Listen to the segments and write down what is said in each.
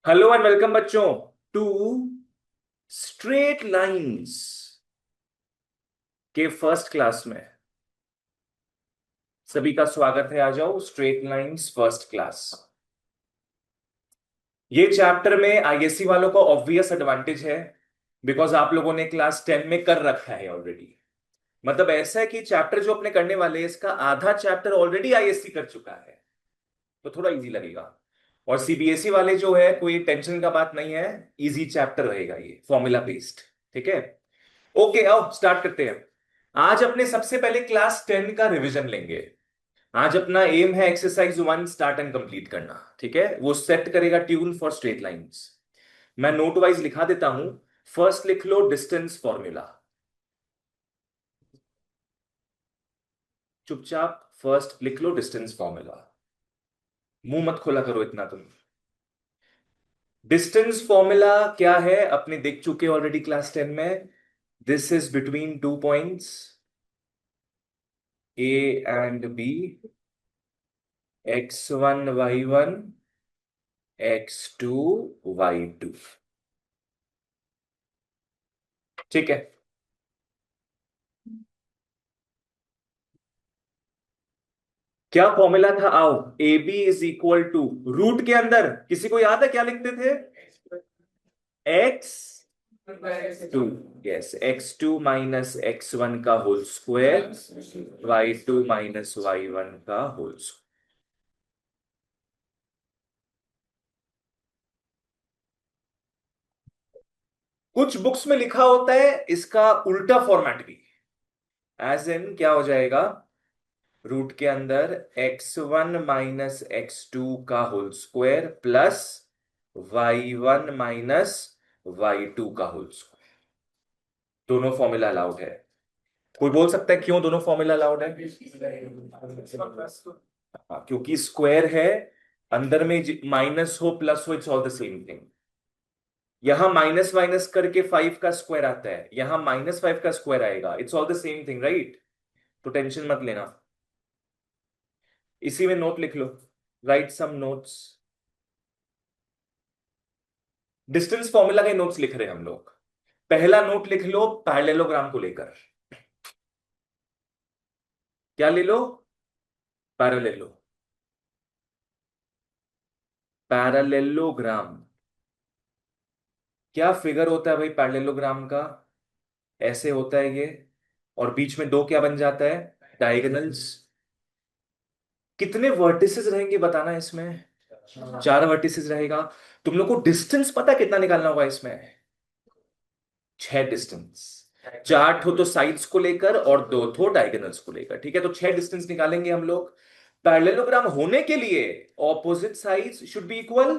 Hello and welcome बच्चों to straight lines के first class में सभी का स्वागत है। आ जाओ स्ट्रेट लाइंस फर्स्ट क्लास। ये चैप्टर में आईएससी वालों को ऑब्वियस एडवांटेज है बिकॉज आप लोगों ने क्लास 10 में कर रखा है ऑलरेडी। मतलब ऐसा है कि चैप्टर जो अपने करने वाले हैं इसका आधा चैप्टर ऑलरेडी आईएससी कर चुका है, तो थोड़ा इजी लगेगा। और सीबीएसई वाले जो है कोई टेंशन का बात नहीं है, इजी चैप्टर रहेगा ये फॉर्मूला बेस्ड। ठीक है, ओके आओ स्टार्ट करते हैं। आज अपने सबसे पहले क्लास 10 का रिवीजन लेंगे। आज अपना एम है एक्सरसाइज 1 स्टार्ट एंड कंप्लीट करना। ठीक है, वो सेट करेगा ट्यून फॉर स्ट्रेट लाइंस। मैं नोट वाइज लिखा देता हूं। फर्स्ट लिख लो डिस्टेंस फॉर्मूला, चुपचाप फर्स्ट लिख लो डिस्टेंस फॉर्मूला। मुंह मत खोला करो इतना तुम। डिस्टेंस फॉर्मूला क्या है अपने देख चुके ऑलरेडी क्लास 10 में। This is between two points A and B, x1 y1 x2 y2। ठीक है, क्या फॉर्मूला था आओ। A B is equal to root के अंदर किसी को याद है क्या लिखते थे? x2, यस x2 - x1 का होल स्क्वायर, y2 - y1 का होल स्क्वायर। कुछ बुक्स में लिखा होता है इसका उल्टा फॉर्मेट भी। एज इन क्या हो जाएगा, रूट के अंदर x1 - x2 का whole square plus y1 - y2 का होल स्क्वायर। दोनों फॉर्मूला अलाउड है। कोई बोल सकता है क्यों दोनों फॉर्मूला अलाउड है? हाँ, क्योंकि स्क्वायर है, अंदर में माइनस हो प्लस हो it's all the same thing. यहां माइनस माइनस करके 5 का स्क्वायर आता है, यहां -5 का स्क्वायर आएगा, it's all the same thing right. तो टेंशन मत लेना। इसी में नोट लिख लो, right some notes. Distance formula के नोट्स लिख रहे हैं हम लोग। पहला नोट लिख लो पैरेललोग्राम को लेकर। क्या ले लो? पैरेललो, पैरेललोग्राम। क्या फिगर होता है भाई पैरेललोग्राम का? ऐसे होता है ये, और बीच में दो क्या बन जाता है? डायगोनल्स। कितने वर्टिसेस रहेंगे बताना इसमें? 4 वर्टिसेस रहेगा। तुम लोग को डिस्टेंस पता है कितना निकालना होगा इसमें? 6 डिस्टेंस। 4 ठो तो साइड्स को लेकर और 2 ठो डायगोनल्स को लेकर। ठीक है, तो 6 डिस्टेंस निकालेंगे हम लोग। पैरेललोग्राम होने के लिए opposite sides should be equal.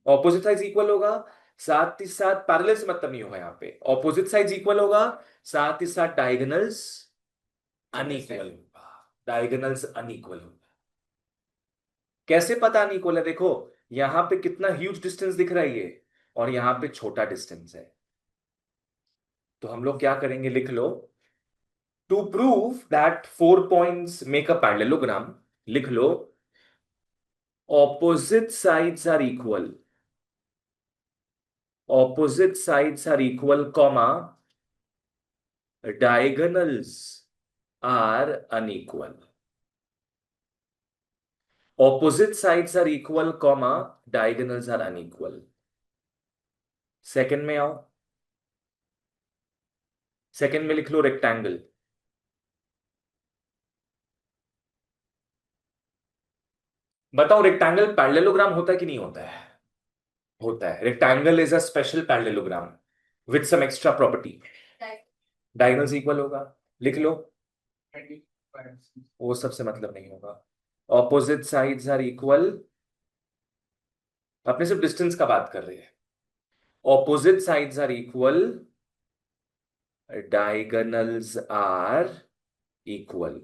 Opposite sides equal होगा, साथ ही साथ पैरेलल से मतलब नहीं होगा, यहाँ पे ऑपोजिट साइड्स इक्वल होगा, साथ ही साथ डायगोनल्स अनइक्वल होगा। डायगोनल्स अनइक्वल होगा। कैसे पता अनइक्वल है? देखो यहां पे कितना ह्यूज डिस्टेंस दिख रहा है ये, और यहां पे छोटा डिस्टेंस है। तो हम लोग क्या करेंगे, लिख लो। To prove that 4 points make a parallelogram, लिख लो opposite sides are equal. Opposite sides are equal comma diagonals are unequal. Opposite sides are equal comma diagonals are unequal. Second में आओ। सेकंड में लिख लो रेक्टेंगल। बताओ रेक्टेंगल पैरेललोग्राम होता है कि नहीं होता है? होता है। Rectangle is a special parallelogram with some extra property. Diagonals equal होगा, लिख लो। वो सबसे मतलब नहीं होगा। ऑपोजिट साइड्स आर इक्वल, अपने सिर्फ डिस्टेंस का बात कर रहे हैं। Opposite sides are equal, diagonals are equal.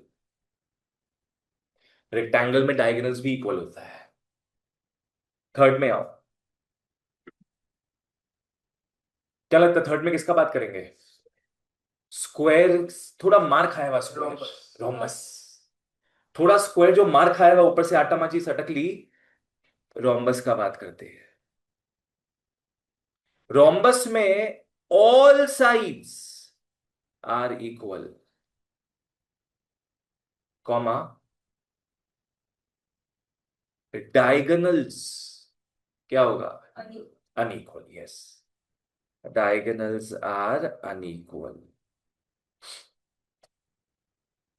Rectangle में डायगोनल्स भी इक्वल होता है। थर्ड में आओ। क्या लगता है थर्ड में किसका बात करेंगे? स्क्वायर। थोड़ा मार खाया हुआ स्क्वायर, रोमबस। थोड़ा स्क्वायर जो मार खाया हुआ, ऊपर से आटा माची सटक ली, रोमबस का बात करते हैं। रोम्बस में all sides are equal, comma, diagonals क्या होगा? Unequal, yes, diagonals are unequal.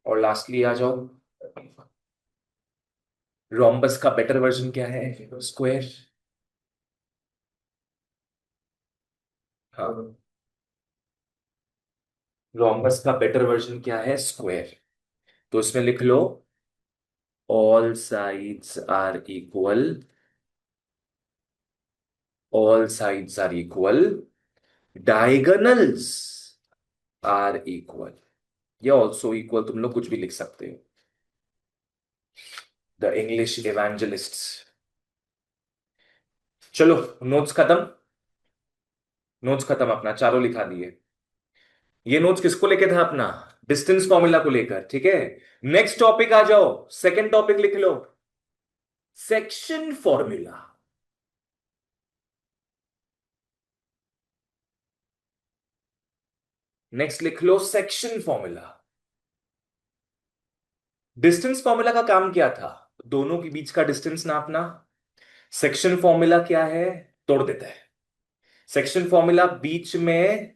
और लास्टली आ जाओ, रोम्बस का बेटर वर्जन क्या है? स्क्वायर। हाँ, रोम्बस का बेटर वर्जन क्या है? स्क्वायर। तो इसमें लिख लो, all sides are equal, all sides are equal, diagonals are equal, या ऑल्सो इक्वल, तुम लोग कुछ भी लिख सकते हो। The English evangelists. चलो, नोट्स खत्म। नोट्स खत्म, अपना चारों लिखा दिए। ये नोट्स किसको लेके था? अपना डिस्टेंस फॉर्मूला को लेकर, ठीक है। नेक्स्ट टॉपिक आ जाओ, सेकंड टॉपिक लिख लो, सेक्शन फॉर्मूला। नेक्स्ट लिख लो, सेक्शन फॉर्मूला। डिस्टेंस फॉर्मूला का काम क्या था? दोनों के बीच का डिस्टेंस नापना। सेक्शन फॉर्मूला क्या है? तोड़ देता है। सेक्शन फॉर्मूला बीच में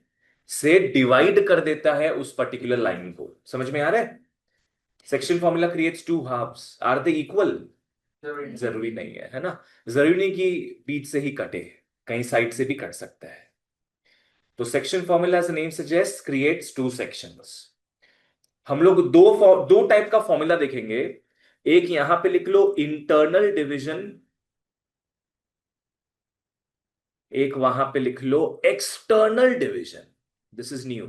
से डिवाइड कर देता है उस पर्टिकुलर लाइन को। समझ में आ रहा है? Section formula creates two halves, are they equal? जरूरी नहीं है ना? जरूरी नहीं कि बीच से ही कटे, कहीं साइड से भी कट सकता है। तो section formula as name suggest creates two sections. हम लोग दो टाइप का फॉर्मूला देखेंगे। एक यहां पे लिख लो, इंटरनल डिवीजन। एक वहां पे लिख लो, external division. This is new.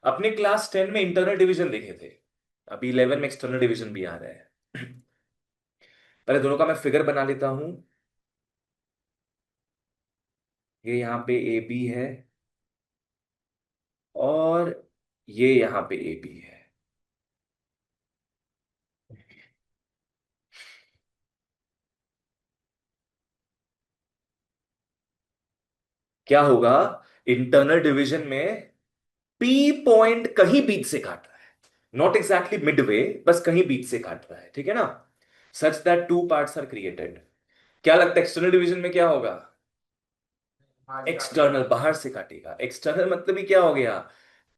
अपने क्लास 10 में इंटरनल डिवीजन देखे थे, अभी 11 में एक्सटर्नल डिवीजन भी आ रहा है। पहले दोनों का मैं फिगर बना लेता हूं। ये यहां पे ए बी है, और ये यहां पे ए बी है। क्या होगा? इंटरनल डिवीजन में पी पॉइंट कहीं बीच से काट रहा है, नॉट एग्जैक्टली मिडवे, बस कहीं बीच से काट रहा है, ठीक है ना? Such that two parts are created. क्या लगता है एक्सटर्नल डिवीजन में क्या होगा? एक्सटर्नल, बाहर से काटेगा। एक्सटर्नल मतलब ही क्या हो गया?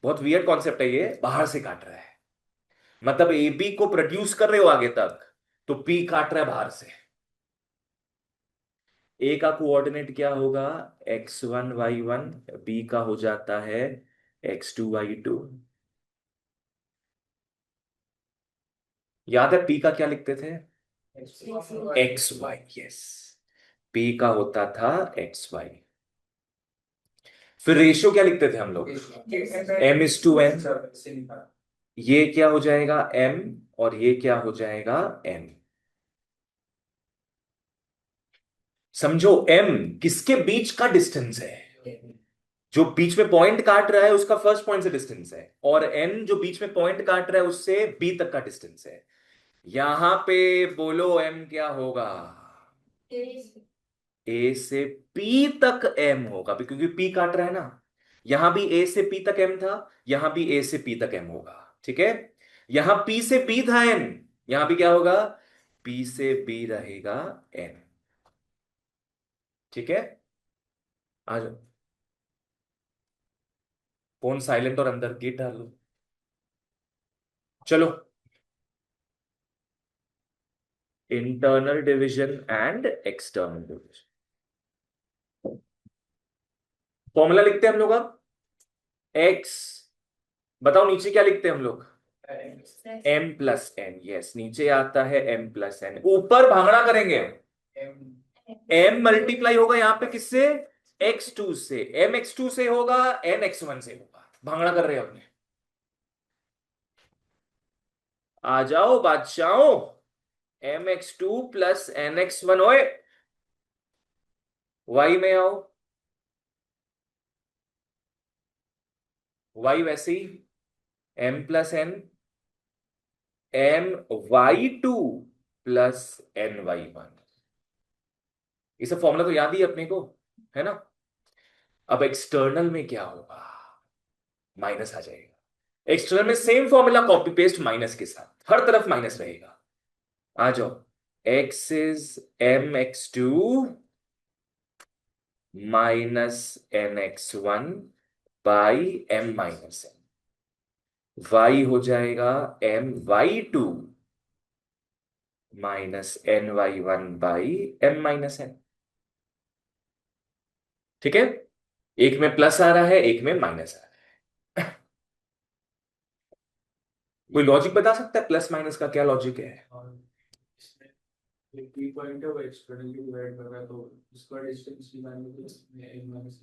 बहुत वियर्ड कॉन्सेप्ट है ये, बाहर से काट रहा है। मतलब ए बी को प्रोड्यूस कर रहे हो आगे तक, तो पी काट रहा है बाहर से। ए का कोऑर्डिनेट क्या होगा? x1 y1। बी का हो जाता है x2 y2। याद है पी का क्या लिखते थे? xy, yes. पी का होता था xy। फिर रेशियो क्या लिखते थे हम लोग? m:n। ये क्या हो जाएगा? m, और ये क्या हो जाएगा? n। समझो, m किसके बीच का डिस्टेंस है? जो बीच में पॉइंट काट रहा है उसका फर्स्ट पॉइंट से डिस्टेंस है, और n जो बीच में पॉइंट काट रहा है उससे b तक का डिस्टेंस है। यहां पे बोलो m क्या होगा? a से p तक m होगा, क्योंकि p काट रहा है ना। यहां भी a से p तक m था, यहां भी a से p तक m होगा, ठीक है। यहां p से b था n, यहां भी क्या होगा? p से b रहेगा n, ठीक है। आ जाओ, फोन साइलेंट और अंदर गेट डाल लो। चलो, internal division and external division. Formula लिखते हैं हम लोग अब। x, बताओ नीचे क्या लिखते हैं हम लोग? m+n, यस, नीचे आता है m+n। ऊपर भागना करेंगे, m मल्टीप्लाई होगा यहां पे किससे? x2 से। m x2 से होगा, n x1 से होगा। भागना कर रहे हैं हमने। आ जाओ बादशाहों, mx2 + nx1। ओए, y में आओ। y वैसे ही m+n, my2 + ny1। ये सब फॉर्मूला तो याद ही है अपने को, है ना। अब एक्सटर्नल में क्या होगा, माइनस आ जाएगा। एक्सटर्नल में same formula copy paste minus के साथ, हर तरफ माइनस रहेगा। आ जाओ, x is mx2 minus nx1 by m minus n, y हो जाएगा my2 minus ny1 by m minus n। ठीक है, एक में प्लस आ रहा है, एक में माइनस आ रहा है। कोई लॉजिक बता सकता है प्लस माइनस का क्या लॉजिक है? और इसमें एक की पॉइंट है वो एक्सटर्नली डिवाइड कर रहा है, तो इसका डिस्टेंस निकालने के लिए एक माइनस।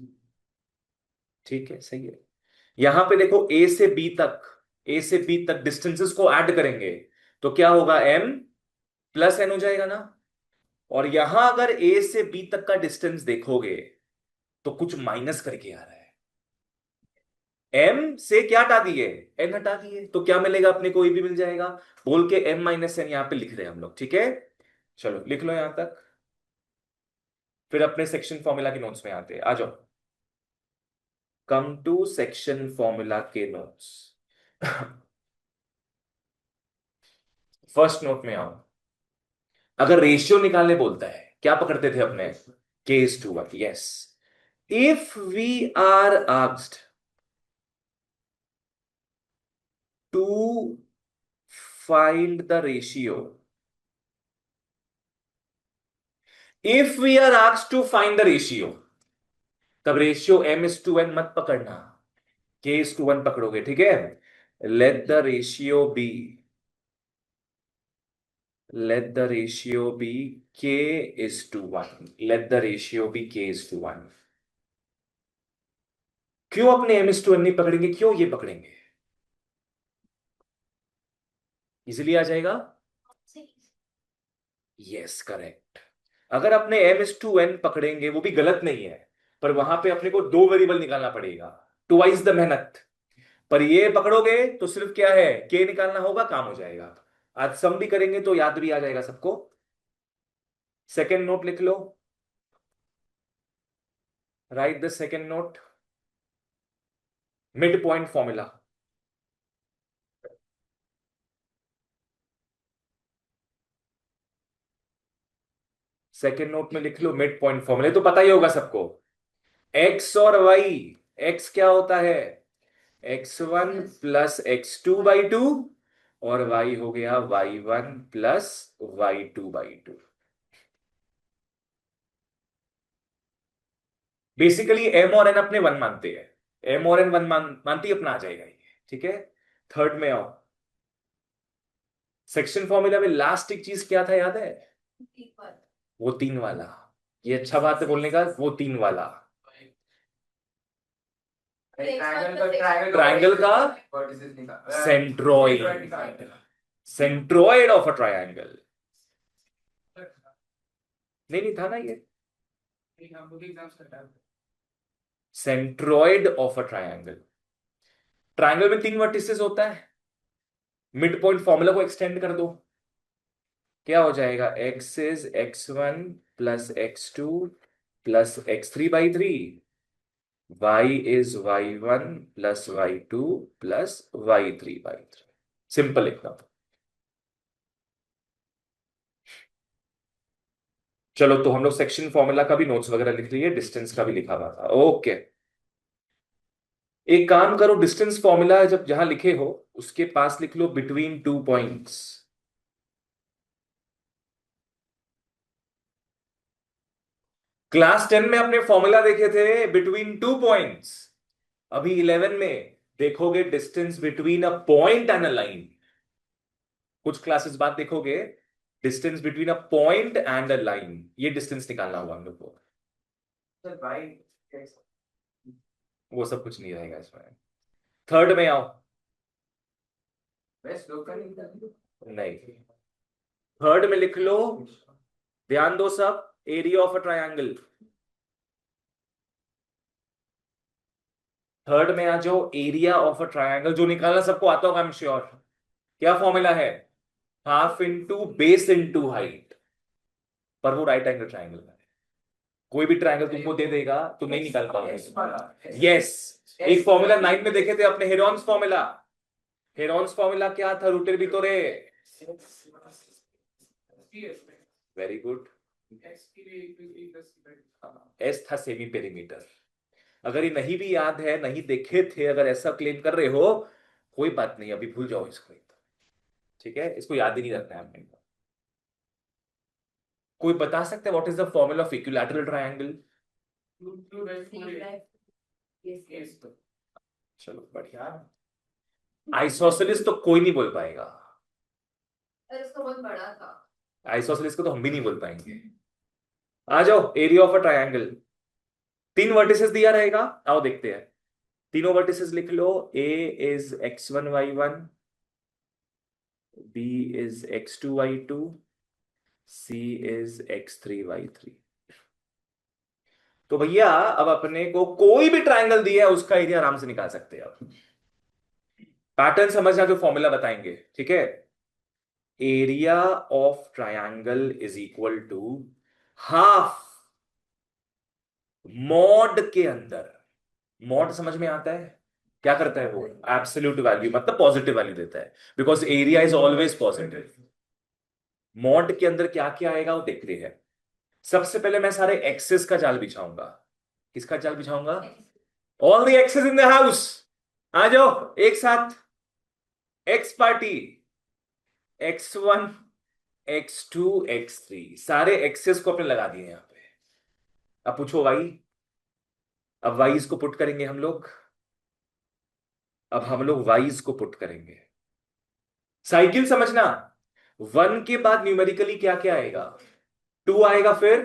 ठीक है, सही है। यहां पे देखो ए से बी तक, ए से बी तक डिस्टेंसेस को ऐड करेंगे तो क्या होगा, m प्लस n हो जाएगा ना। और यहां अगर ए से बी तक का डिस्टेंस देखोगे तो कुछ माइनस करके आ रहा है। m से क्या हटा दिए, n हटा दिए, तो क्या मिलेगा अपने को, ये भी मिल जाएगा। बोल के m माइनस n यहां पे लिख रहे हैं हम लोग, ठीक है। चलो लिख लो यहां तक, फिर अपने सेक्शन फॉर्मूला के नोट्स में आते हैं, आ जाओ। कम टू सेक्शन फॉर्मूला के नोट्स। फर्स्ट नोट में आओ। अगर रेशियो निकालने बोलता है, क्या पकड़ते थे अपने, case two one, yes. If we are asked to find the ratio, if we are asked to find the ratio, तब रेशियो m:1 मत पकड़ना, k:1 पकड़ोगे, ठीक है। Let the ratio be, let the ratio be k:1, let the ratio be k:1। क्यों अपने m:1 नहीं पकड़ेंगे, क्यों ये पकड़ेंगे, इजिली आ जाएगा। Yes correct. अगर अपने m:n पकड़ेंगे वो भी गलत नहीं है, पर वहां पे अपने को दो वेरिएबल निकालना पड़ेगा, ट्वाइस द मेहनत। पर ये पकड़ोगे तो सिर्फ क्या है, k निकालना होगा, काम हो जाएगा। आज सम भी करेंगे तो याद भी आ जाएगा सबको। सेकेंड नोट लिख लो, write the second note, mid point formula. Second note में लिख लो मिड पॉइंट फॉर्मूले, तो पता ही होगा सबको। एक्स और वाई, एक्स क्या होता है, x1 प्लस x2/2, और y हो गया y1 plus y2/2। Basically m और n अपने वन मानते हैं, m और n वन मानती है, अपना आ जाएगा ये, ठीक है। थर्ड में आओ, सेक्शन फॉर्मूला में लास्ट एक चीज क्या था, याद है, वो तीन वाला। ये अच्छा बात है बोलने का, वो तीन वाला, ट्राइंगल का centroid, centroid of a triangle. नहीं नहीं था ना ये, centroid of a triangle. Triangle में तीन वर्टिसेस होता है, मिड पॉइंट फॉर्मूला को एक्सटेंड कर दो, क्या हो जाएगा, x is x1 plus x2 plus x3/3, y is y1 plus y2 plus y3/3। Simple एकदम। चलो तो हम लोग सेक्शन फॉर्मूला का भी नोट्स वगैरह लिख लिए, डिस्टेंस का भी लिखा हुआ था, ओके। एक काम करो, डिस्टेंस फॉर्मूला जब जहां लिखे हो उसके पास लिख लो बिटवीन टू पॉइंट्स। क्लास 10 में अपने फॉर्मूला देखे थे बिटवीन टू पॉइंट्स, अभी 11 में देखोगे distance between a point and a line. कुछ क्लासेस बाद देखोगे distance between a point and a line, ये डिस्टेंस निकालना होगा हम लोग को। सर भाई वो सब कुछ नहीं रहेगा इसमें। थर्ड में आओ, बेस्ट लोग का नहीं। नहीं, थर्ड में लिख लो, ध्यान दो सब, area of a triangle. Third में आ जाओ, एरिया ऑफ अ ट्रायंगल जो निकालना सबको आता होगा, आई एम श्योर। क्या फॉर्मूला है, half into base into height, पर वो राइट एंगल ट्रायंगल का है। कोई भी ट्रायंगल तुमको दे देगा, तुम नहीं निकाल पाओगे। यस, एक फॉर्मूला 9 में देखे थे अपने, हेरॉन्स फॉर्मूला। हेरॉन्स फॉर्मूला क्या था रूटेर बितोरे? Very good. एस था सेमी पेरीमीटर। अगर ये नहीं भी याद है, नहीं देखे थे, अगर ऐसा क्लेम कर रहे हो, कोई बात नहीं, अभी भूल जाओ इसको एकदम। ठीक है, इसको याद ही नहीं रखना है आपने। कोई बता सकता है what is the formula of equilateral triangle? चलो बढ़िया। आइसोसेलिस तो कोई नहीं बोल पाएगा। उसका बहुत बड़ा था। आइसोसेलिस को तो हम भी नहीं बोल पाएंगे। आ जाओ, area of a triangle. 3 vertices दिया रहेगा, आओ देखते हैं। तीनों वर्टिसेस लिख लो। A is x1 y1, B is x2 y2, C is x3 y3। तो भैया अब अपने को कोई भी ट्रायंगल दिया है उसका एरिया आराम से निकाल सकते हैं। अब पैटर्न समझना, जो फॉर्मूला बताएंगे, ठीक है। Area of triangle is equal to half mod के अंदर। मॉड समझ में आता है? क्या करता है वो? एब्सोल्यूट वैल्यू, मतलब पॉजिटिव वैल्यू देता है, because area is always positive. Mod के अंदर क्या क्या आएगा वो देखते हैं। सबसे पहले मैं सारे एक्सेस का जाल बिछाऊंगा। किसका जाल बिछाऊंगा? All the axes in the house, आ जाओ एक साथ। X party, x1 x2 x3, सारे एक्सेस को अपने लगा दिए यहां पे। अब पूछो वाई। अब वाइज को पुट करेंगे हम लोग। अब हम लोग वाइज को पुट करेंगे। साइकिल समझना। 1 के बाद न्यूमेरिकली क्या क्या आएगा? 2 आएगा, फिर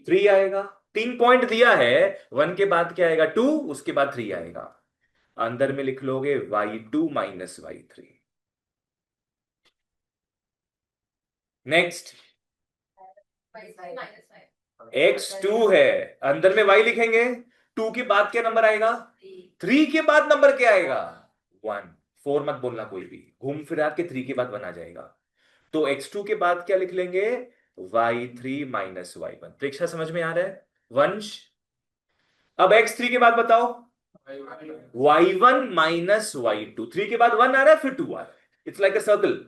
3 आएगा। 3 पॉइंट दिया है। 1 के बाद क्या आएगा? 2, उसके बाद 3 आएगा। अंदर में लिख लोगे y2 minus y3। Next, x2 है, अंदर में y लिखेंगे। 2 के बाद क्या नंबर आएगा? 3 के बाद नंबर क्या आएगा? 1। 4 मत बोलना कोई भी, घूम फिरा के 3 के बाद 1 आ जाएगा। तो x2 के बाद क्या लिख लेंगे? y3 minus y1। प्रेक्षा समझ में आ रहा है? वंश। अब x3 के बाद बताओ। y1 minus y2। 3 के बाद 1 आ रहा है, फिर 2 आ रहा है। It's like a circle.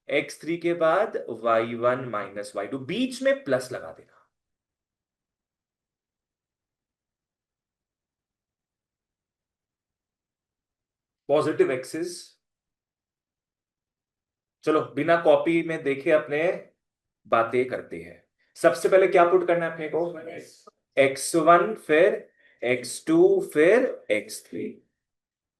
x3 के बाद y1 माइनस y2, बीच में प्लस लगा देना। Positive axis. चलो बिना कॉपी में देखे अपने बातें करते हैं। सबसे पहले क्या पुट करना है अपने को? x1, फिर x2, फिर x3।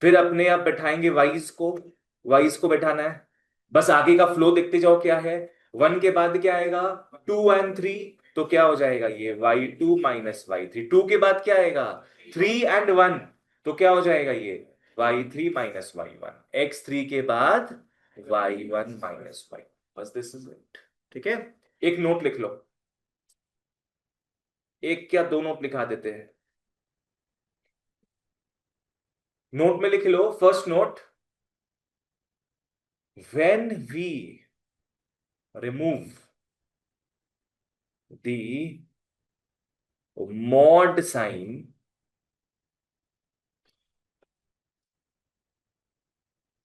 फिर अपने आप बैठाएंगे वाइज को। वाइज को बैठाना है, बस आगे का फ्लो देखते जाओ क्या है। 1 के बाद क्या आएगा? 2 एंड 3, तो क्या हो जाएगा ये? y2 minus y3। 2 के बाद क्या आएगा? 3 एंड 1, तो क्या हो जाएगा ये? y3 minus y1। x3 के बाद y1 माइनस y। बस दिस इज इट। ठीक है, एक नोट लिख लो। एक क्या दो नोट लिखा देते हैं। नोट में लिख लो, first note, when we remove the mod sign,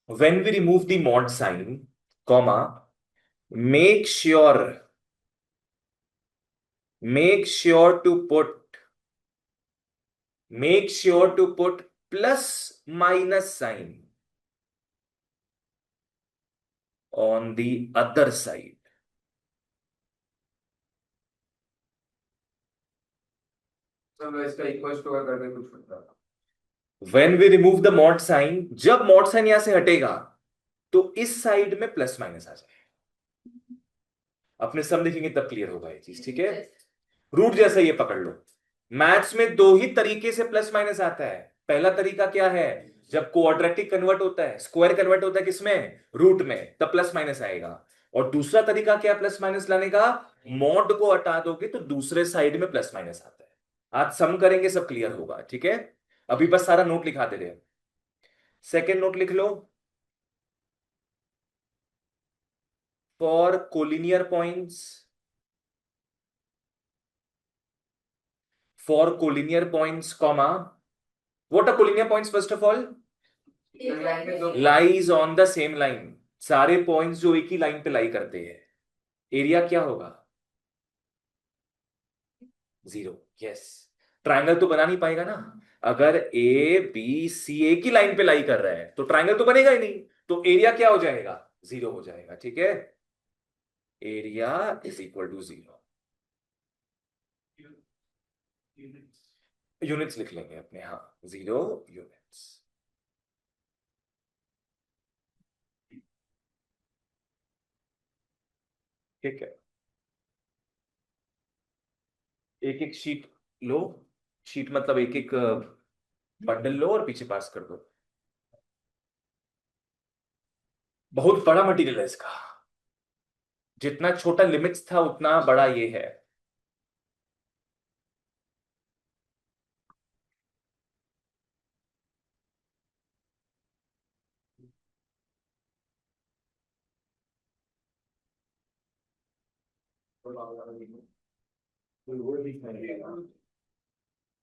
when we remove the mod sign, comma, make sure to put plus minus sign on the other side. इसका इक्वल टू करके कुछ करता था। When we remove the mod sign, जब mod sign यहां से हटेगा तो इस साइड में प्लस माइनस आ जाएगा। अपने सब लिखेंगे तब क्लियर होगा ये चीज, ठीक है। रूट जैसा ये पकड़ लो। मैथ्स में दो ही तरीके से प्लस माइनस आता है। पहला तरीका क्या है? जब क्वाड्रेटिक कन्वर्ट होता है, स्क्वायर कन्वर्ट होता है किसमें? रूट में, तब प्लस माइनस आएगा। और दूसरा तरीका क्या प्लस माइनस लाने का? मॉड को हटा दोगे तो दूसरे साइड में प्लस माइनस आता है। आज सम करेंगे, सब क्लियर होगा, ठीक है। अभी बस सारा नोट लिखा दे रहे हैं। सेकेंड नोट लिख लो। For collinear points, for collinear points, comma. What are collinear points first of all? Lies on the same line. सारे पॉइंट्स जो एक ही लाइन पे लाई करते हैं, एरिया क्या होगा? 0. यस. ट्रायंगल तो बना नहीं पाएगा ना. अगर ए बी सी एक ही लाइन पे लाई कर रहा है तो ट्रायंगल तो बनेगा ही नहीं. तो एरिया क्या हो जाएगा? 0 हो जाएगा. ठीक है. Area is equal to 0. Units लिख लेंगे अपने. हाँ, 0 यूनिट्स. ठीक है. एक एक शीट लो. शीट मतलब एक एक बंडल लो और पीछे पास कर दो. बहुत बड़ा मटेरियल है इसका. जितना छोटा लिमिट्स था उतना बड़ा ये है.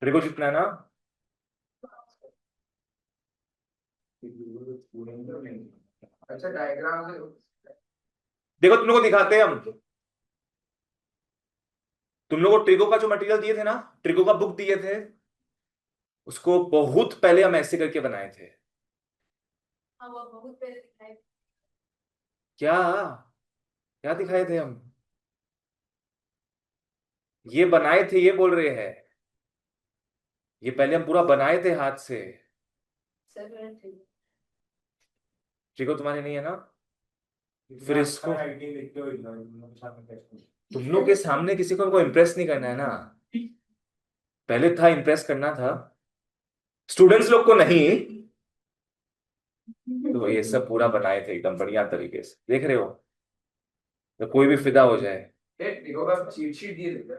ट्रिगो जितना है ना. अच्छा डायग्राम से देखो तुम लोग को दिखाते हैं हम. तुम लोग को ट्रिगो का जो मटेरियल दिए थे ना, ट्रिगो का बुक दिए थे, उसको बहुत पहले हम ऐसे करके बनाए थे. हाँ वो बहुत पहले दिखाई. क्या क्या दिखाए थे हम? ये बनाए थे ये बोल रहे हैं. ये पहले हम पूरा बनाए थे हाथ से. ट्रिगो तुम्हारे नहीं है ना. फिर इसको तुम लोग के सामने किसी को इम्प्रेस नहीं करना है ना. पहले था इम्प्रेस करना था स्टूडेंट्स लोग को नहीं. तो ये सब पूरा बनाए थे एकदम बढ़िया तरीके से. देख रहे हो? तो कोई भी फिदा हो जाए. ट्रिगो का चीट शीट दिए थे.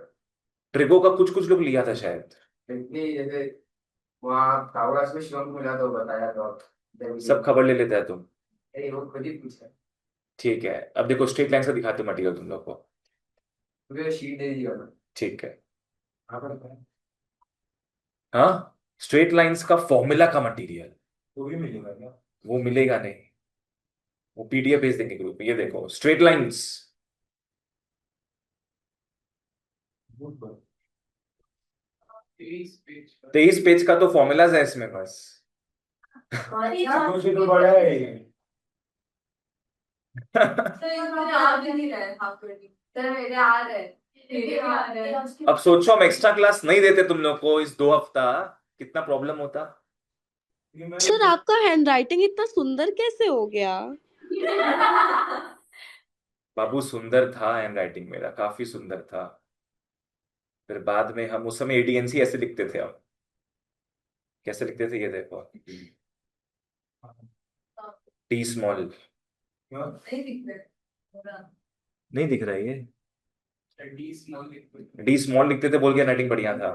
ट्रिगो का कुछ कुछ लोग लिया था शायद. इतनी जैसे वहाँ कावरास में शिवम को मिला तो बताया तो सब खबर ले लेता है तुम. अरे वो खुद ही पूछा. ठीक है. अब देखो स्ट्रेट लाइन से दिखाते मटेरियल तुम लोग को. मुझे शीट दे दिया ना. ठीक है. हाँ पर हाँ, स्ट्रेट लाइंस का फॉर्मूला का मटेरियल वो भी मिलेगा क्या? वो मिलेगा नहीं. वो पीडीएफ भेज देंगे ग्रुप में. ये देखो स्ट्रेट लाइंस. 23 पेज का तो फॉर्मूलाज है इसमें बस. तो बड़ा है ये. तो ये मुझे आ भी नहीं रहा है हाफ करके. सर मेरे आ रहा है. मेरे आ रहा है. अब सोचो हम एक्स्ट्रा क्लास नहीं देते तुम लोग को इस 2 हफ्ता, कितना प्रॉब्लम होता. सर आपका हैंडराइटिंग इतना सुंदर कैसे हो गया? बाबू सुंदर था हैंड राइटिंग मेरा, काफी सुंदर था. फिर बाद में हम उस समय एडीएनसी ऐसे लिखते थे. हम कैसे लिखते थे ये देखो. T small. नहीं दिख रहा. नहीं दिख रहा है ये. डी स्मॉल लिख. डी स्मॉल लिखते थे बोल के राइटिंग बढ़िया था.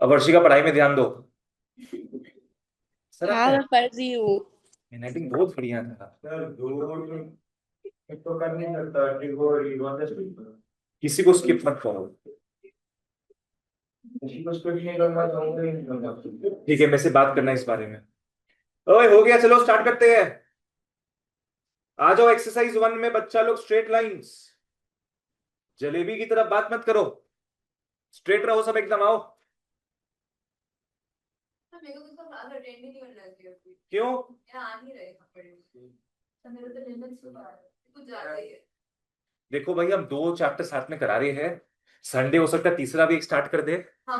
अब वर्षिका पढ़ाई में ध्यान दो. सर हाँ मैं पढ़ रही हूँ. राइटिंग बहुत बढ़िया था. सर दो तो कर नहीं सकता. ट्रिगो रीडोन द स्पीड. किसी को स्किप मत करो. किसी को स्पीड नहीं करना चाहूंगा नहीं करना. ठीक है, मेरे से बात करना इस बारे में. ओए हो गया, चलो स्टार्ट करते हैं. आ जाओ एक्सरसाइज 1 में बच्चा लोग. Straight lines. जलेबी की तरफ बात मत करो. स्ट्रेट रहो सब एकदम. आओ. मेरे को तो क्लास अटेंड ही नहीं करना चाहिए. क्यों? यहाँ आ नहीं रहे पढ़ने. तो मेरे तो अटेंडेंस तो आ रहा है. कुछ ज्यादा ही है. देखो भाई, हम 2 चैप्टर साथ में करा रहे हैं. संडे हो सकता है तीसरा भी एक स्टार्ट कर दे. हाँ.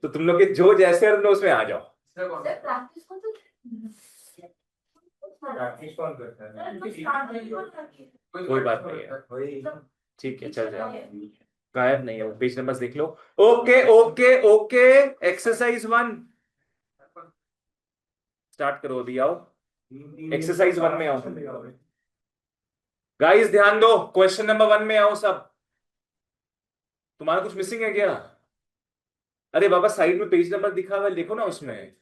तो तुम लोग के जो जैसे रन उसमें आ जाओ. सर प्रैक्टिस को तो प्रैक्टिस कौन करता है? कोई बात नहीं है. ठीक है, चल जाए. गायब नहीं है. पेज नंबर्स देख लो. Okay okay okay. Exercise 1 start करो. अभी आओ एक्सरसाइज 1 में आओ. गाइस ध्यान दो. क्वेश्चन नंबर 1 में आओ सब. तुम्हारा कुछ मिसिंग है क्या? अरे बाबा साइड में पेज नंबर दिखा हुआ है, देखो ना उसमें.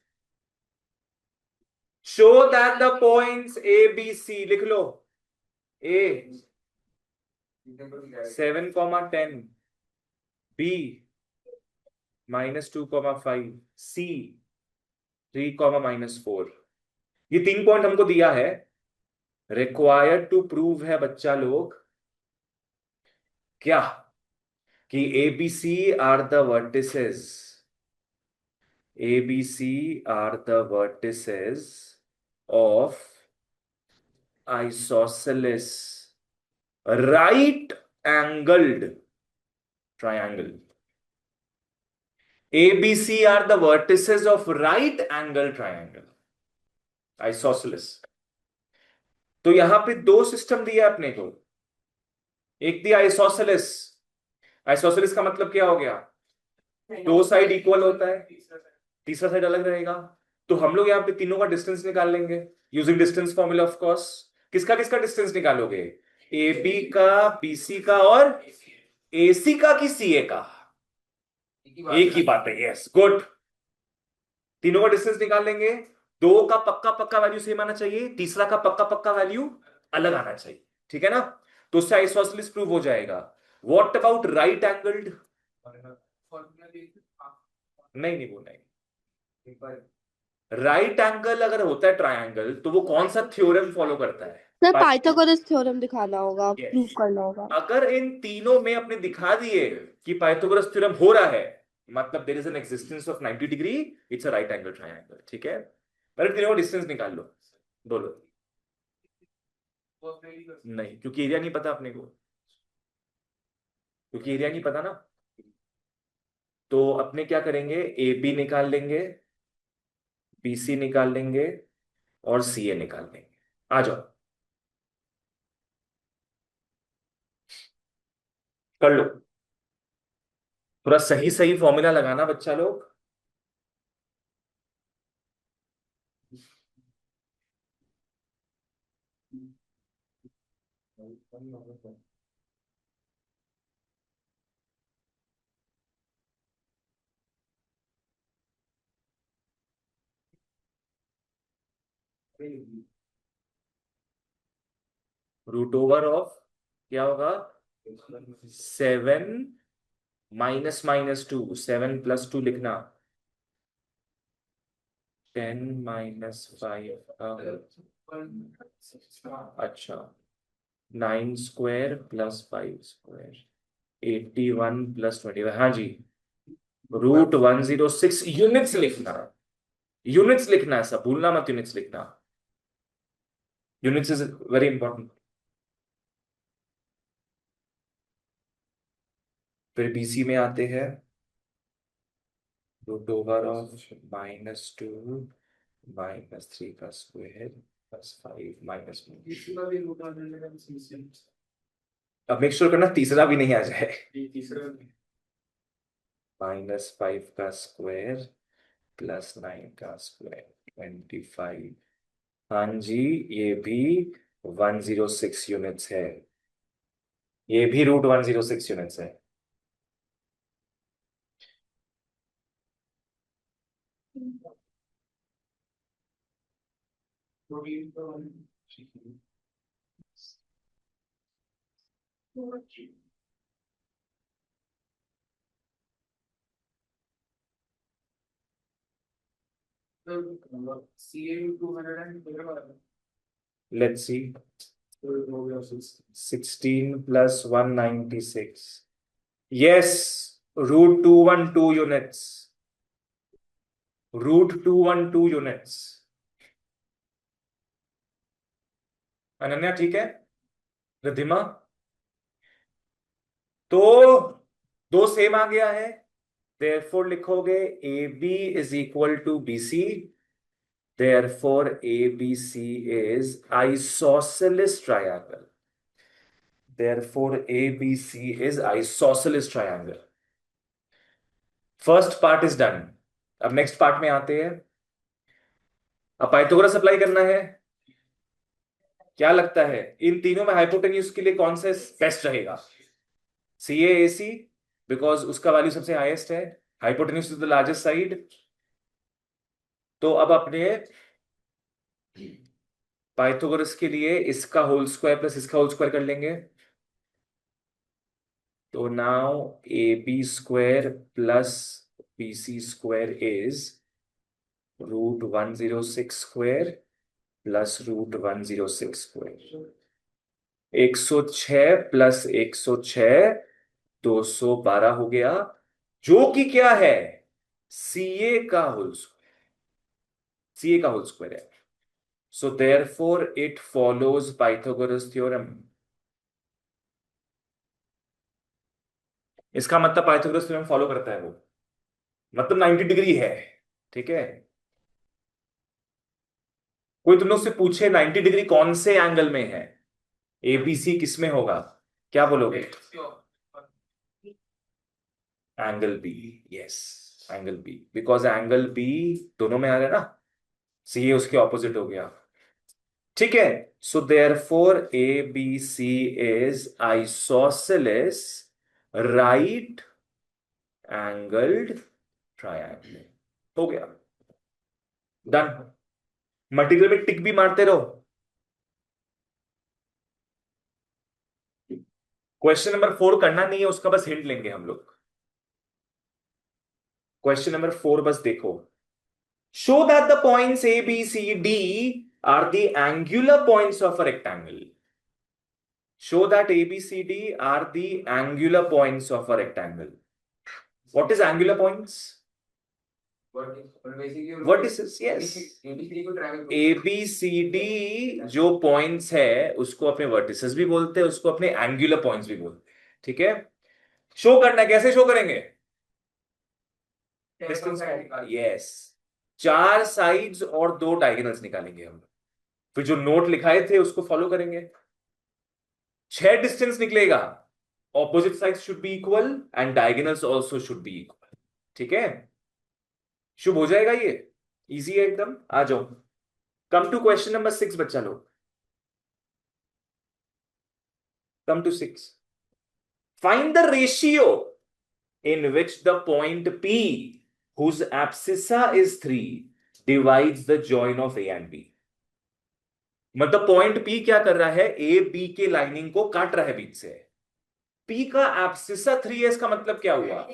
Show that the points A B C लिख लो. ए 7, 10. बी -2,5, सी 3, -4। ये 3 पॉइंट हमको दिया है, रिक्वायर्ड टू प्रूव है बच्चा लोग क्या, कि ABC are the vertices, ABC are the vertices of isosceles right angled triangle. ABC are the vertices of right angle triangle, isosceles। तो यहां पे दो सिस्टम दिया अपने को, एक दिया आइसोसेलेस। आइसोसेलेस का मतलब क्या हो गया, दो साइड इक्वल होता है, तीसरा साइड अलग रहेगा। तो हम लोग यहाँ पे तीनों का डिस्टेंस निकाल लेंगे using distance formula of course. किसका किसका डिस्टेंस निकालोगे, AB का, BC का और AC का कि CA का? एक ही बात है, यस गुड। तीनों का डिस्टेंस निकाल लेंगे, दो का पक्का पक्का वैल्यू सेम आना चाहिए, तीसरा का पक्का पक्का वैल्यू अलग आना चाहिए, ठीक है ना? तो उससे आइसोसेलेस प्रूव हो जाएगा। What about right angled? नहीं नहीं, वो नहीं। राइट एंगल अगर होता है ट्रायंगल, तो वो कौन सा थ्योरम फॉलो करता है? सर पाइथागोरस थ्योरम दिखाना होगा, Yes. प्रूव करना होगा। अगर इन तीनों में अपने दिखा दिए कि पाइथागोरस थ्योरम हो रहा है, मतलब there is an existence of 90 degree, it's a right angle triangle, ठीक है? पहले तीनों डिस्टेंस निकाल लो, बोलो। नहीं, क्योंकि एरिया नहीं पता अपने को, क्योंकि एरिया नहीं पता ना। तो अपने क्या करेंगे, AB निकाल लेंगे, BC निकाल लेंगे और CA निकाल लेंगे। आ जाओ, कर लो। थोड़ा सही सही फॉर्मूला लगाना बच्चा लोग। रूट ओवर ऑफ क्या होगा, 7 -2, 7 + 2 लिखना, 10 - 5। अच्छा, 9² + 5², 81 + 25। हाँ जी, √106 यूनिट्स लिखना, यूनिट्स लिखना, ऐसा भूलना मत, यूनिट्स लिखना, यूनिट्स इज वेरी इंपॉर्टेंट। फिर BC में आते हैं, √ऑफ -2 -3 का स्क्वायर +5 -1। अब मेक श्योर करना तीसरा भी नहीं आ जाए। -5 का स्क्वायर +9 का स्क्वायर 25। हाँ जी, ये भी 106 यूनिट्स है, ये भी √106 यूनिट्स है। Let's see, 16 + 196, yes, √212 units, √212 units. Ananya ठीक है, रिद्धिमा? तो दो सेम आ गया है, therefore लिखोगे AB is equal to BC, therefore ABC is isosceles triangle, therefore ABC is isosceles triangle। First part is done. अब नेक्स्ट पार्ट में आते हैं, अब पाइथागोरस अप्लाई करना है। क्या लगता है इन तीनों में हाइपोटेन्यूज के लिए कौन सा बेस्ट रहेगा? CAAC, बिकॉज उसका वैल्यू सबसे हाईएस्ट है, hypotenuse is the largest side. तो अब अपने पाइथागोरस के लिए इसका होल स्क्वायर प्लस इसका होल स्क्वायर कर लेंगे, तो now AB² + BC square is root 106 square plus root 106 square. 106 plus 106 212 हो गया, जो कि क्या है, सीए का होल स्क्वायर, सीए का होल स्क्वायर है. So therefore it follows Pythagoras theorem. इसका मतलब पाइथागोरस थ्योरम फॉलो करता है वो, मतलब 90 डिग्री है. ठीक है, कोई तुम लोग से पूछे 90 डिग्री कौन से एंगल में है, एबीसी किस में होगा, क्या बोलोगे? Angle B. Yes, angle B, because angle B दोनों में आ रहा है ना, सी ए उसके ऑपोजिट हो गया. ठीक है, so therefore A B C is isosceles right angled triangle. हो गया, डन. मटेरियल में टिक भी मारते रहो. क्वेश्चन नंबर 4 करना नहीं है, उसका बस हिंट लेंगे हम लोग. क्वेश्चन नंबर 4 बस देखो. Show that the points A B C D are the angular points of a rectangle. Show that A B C D are the angular points of a rectangle. What is angular points? Vertices. Yes, A B C D जो points है उसको अपने vertices भी बोलते हैं, उसको अपने angular points भी बोलते हैं. ठीक है, शो करना है, कैसे शो करेंगे? डिस्टेंस. यस, 4 साइड्स और 2 डायगोनल्स निकालेंगे हम. फिर जो नोट लिखाए थे उसको फॉलो करेंगे. 6 डिस्टेंस निकलेगा. Opposite sides should be equal and diagonals also should be equal. ठीक है, शुभ हो जाएगा ये. इजी है एकदम. आ जाओ, कम टू क्वेश्चन नंबर 6 बच्चा लोग. Come to 6. Find the ratio in which the point P, whose abscissa is 3, divides the join of A and B. मतलब पॉइंट P क्या कर रहा है, ए बी के लाइनिंग को काट रहा है बीच से. P का एब्सिसा 3 है, इसका मतलब क्या हुआ,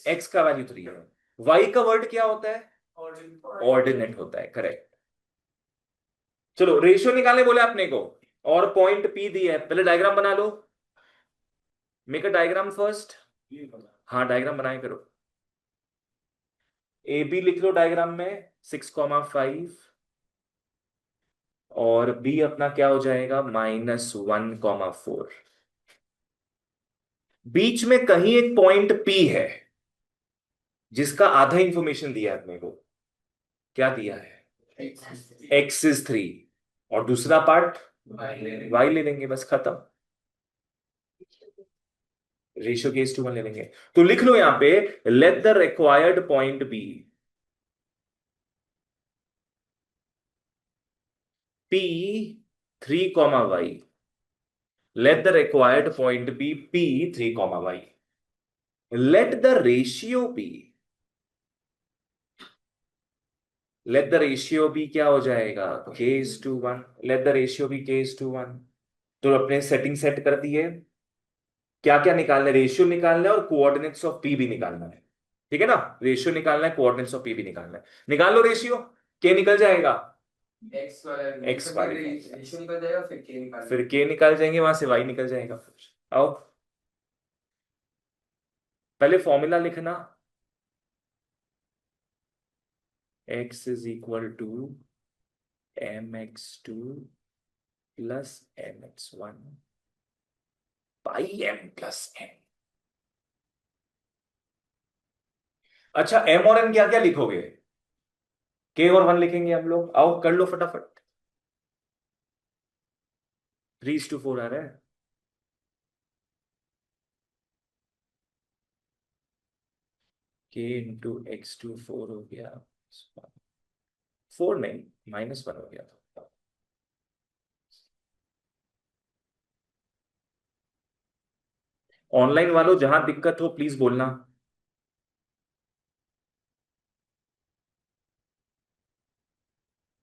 x का वैल्यू 3 है. y का वर्ड क्या होता है, ऑर्डिनेट होता है. करेक्ट. चलो रेशियो निकालने बोले आपने को, और पॉइंट P दिया है. पहले डायग्राम बना लो. Make a diagram first. हाँ, डायग्राम बनाए करो. ए बी लिख लो डायग्राम में 6,5, और बी अपना क्या हो जाएगा, -1,4. बीच में कहीं एक पॉइंट पी है जिसका आधा इंफॉर्मेशन दिया है अपने को. क्या दिया है, x is 3, और दूसरा पार्ट y ले लेंगे, बस खत्म. रेशियो के 1 ले लेंगे. तो लिख लो यहां पे, let the required point be P3, y. Let the required point be P3, y. Let the ratio be. Let the ratio be क्या हो जाएगा, k:1. Let the ratio be k:1. तो अपने सेटिंग सेट कर दिए. क्या क्या निकालना है, रेशियो निकालना है और कोऑर्डिनेट्स ऑफ पी भी निकालना है. ठीक है ना, रेशियो निकालना है, कोऑर्डिनेट्स ऑफ पी भी निकालना है. निकाल लो रेशियो. के निकल जाएगा, x वाले रेशियो निकल जाएगा, फिर के निकल जाएंगे, वहां से y निकल जाएगा. फिर आओ, पहले फॉर्मूला लिखना. x is equal to mx2 plus mx1 by m plus n. अच्छा, m और n क्या क्या लिखोगे, k और 1 लिखेंगे हम लोग. आओ कर लो फटाफट. 3:4 आ रहा है. k इंटू x2 4 हो गया, 4 नहीं, -1 हो गया. ऑनलाइन वालों जहां दिक्कत हो प्लीज बोलना.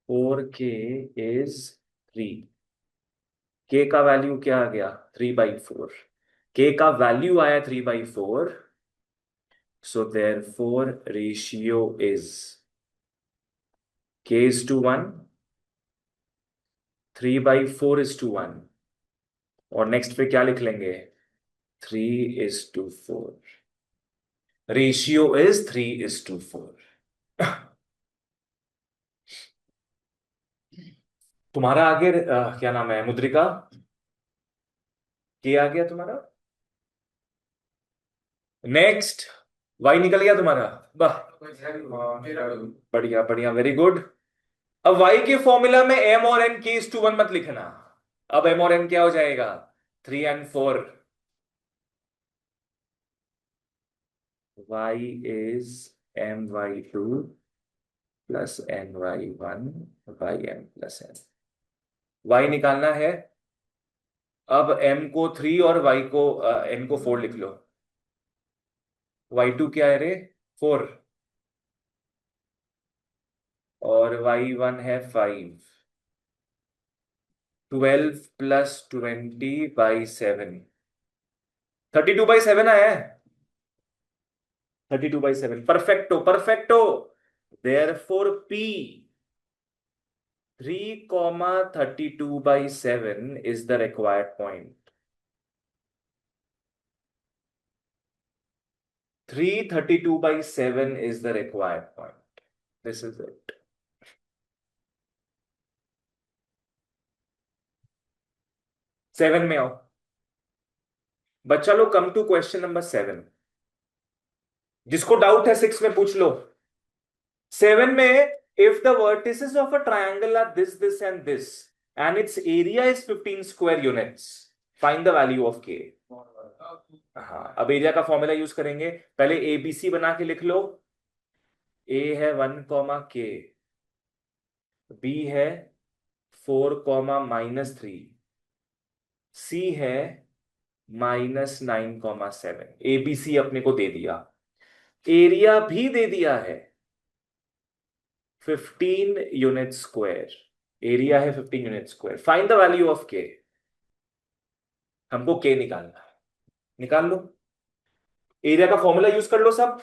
फोर के इज 3. के का वैल्यू क्या आ गया, 3/4. के का वैल्यू आया 3/4. So therefore ratio is k is to 1, 3/4 is to 1, और नेक्स्ट पे क्या लिख लेंगे, 3:4. Ratio is 3:4. तुम्हारा आगे क्या नाम है मुद्रिका, के आ गया तुम्हारा. नेक्स्ट वाई निकल गया तुम्हारा. वाह, बढ़िया बढ़िया, वेरी गुड. अब y के फॉर्मूला में m और n k/1 मत लिखना. अब m और n क्या हो जाएगा, 3 and 4. y is my2 plus ny1 by m plus n. y निकालना है. अब m को 3 और y को n को 4 लिख लो. y2 क्या है रे, 4, और y1 है 5. 12 plus 20/7, 32/7 आया है. 32/7, perfecto perfecto. Therefore p 3,32/7 is the required point. 332/7 is the required point. This is it. Seven में आओ बच्चा लोग. Come to question number 7. जिसको डाउट है 6 में पूछ लो. 7 में if the vertices of a triangle are this, this and this and its area is 15 square units, find the value of k. हाँ, अब एरिया का फॉर्मूला यूज करेंगे. पहले एबीसी बना के लिख लो. ए है 1, k, बी है 4, -3, सी है -9, 7. एबीसी अपने को दे दिया. एरिया भी दे दिया है 15 यूनिट स्क्वायर. एरिया है 15 unit square. Find the value of के. हमको के निकालना है. निकाल लो. एरिया का फॉर्मूला यूज कर लो सब.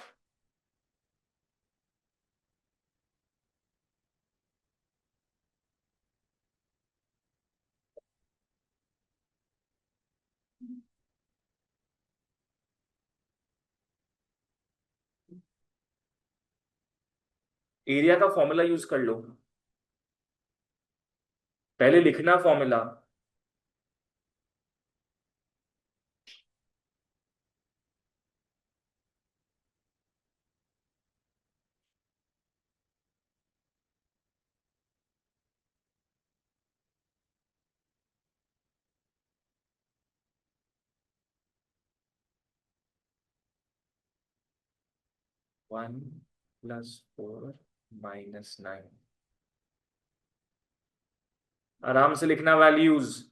एरिया का फॉर्मूला यूज कर लो. पहले लिखना फॉर्मूला. वन +4 -9. आराम से लिखना वैल्यूज.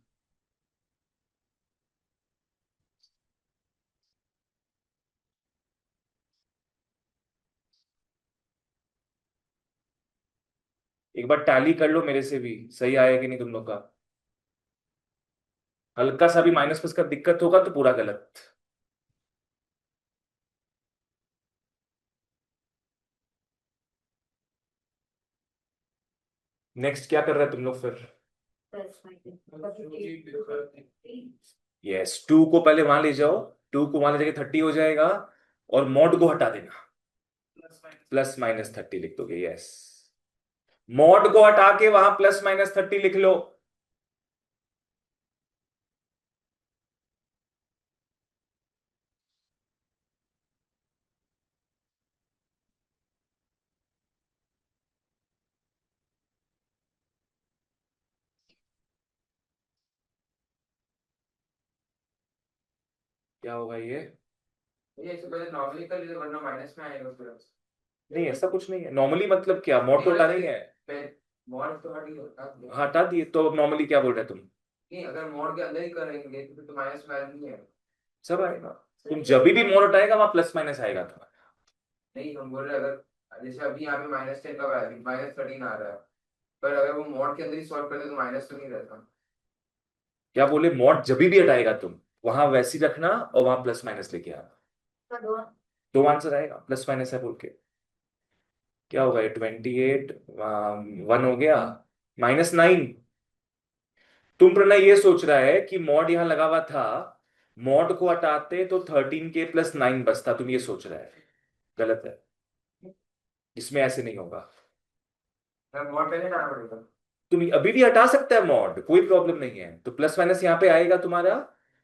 एक बार टैली कर लो मेरे से भी, सही आया कि नहीं तुम लोग का. हल्का सा भी माइनस प्लस का दिक्कत होगा तो पूरा गलत. नेक्स्ट क्या कर रहे हैं तुम लोग फिर. यस, 2 को पहले वहां ले जाओ. 2 को वहां ले जाके 30 हो जाएगा, और मॉड को हटा देना. +-30 लिख दोगे. यस, मॉड को हटा के वहां +-30 लिख लो. क्या होगा ये. ये इससे पहले नॉर्मली कर लीजिए वरना माइनस में आएगा फिर. नहीं, ऐसा कुछ नहीं है. नॉर्मली मतलब क्या, मॉड तो हटा नहीं है. मॉड तो हटा हटा दिए तो अब नॉर्मली क्या बोल रहे तुम. नहीं, अगर मॉड के अंदर ही करेंगे तो फिर तो माइनस वैल्यू नहीं है. सब आएगा. तुम जब भी मॉड हटाएगा वहां +- आएगा तुम्हारा. नहीं, हम बोल रहे अगर जैसे अभी यहाँ पे -10 का वैल्यू -13 आ रहा है, पर अगर वो मॉड के अंदर ही सॉल्व करते तो माइनस तो नहीं रहता. क्या बोले, मॉड जब भी हटाएगा तुम वहां वैसी रखना और वहां +- लेके आना. दो आंसर आएगा, प्लस माइनस है बोल के। क्या होगा ये, 28, 1 हो गया, -9। तुम प्रणय ये सोच रहा है कि मॉड यहां लगा हुआ था, मॉड को हटाते तो 13k + 9 बचता, तुम ये सोच रहा है। गलत है, इसमें ऐसे नहीं होगा। मॉड पहले जाना पड़ेगा। तुम अभी भी हटा सकता है मॉड, कोई प्रॉब्लम नहीं है। तो प्लस माइनस यहाँ पे आएगा तुम्हारा,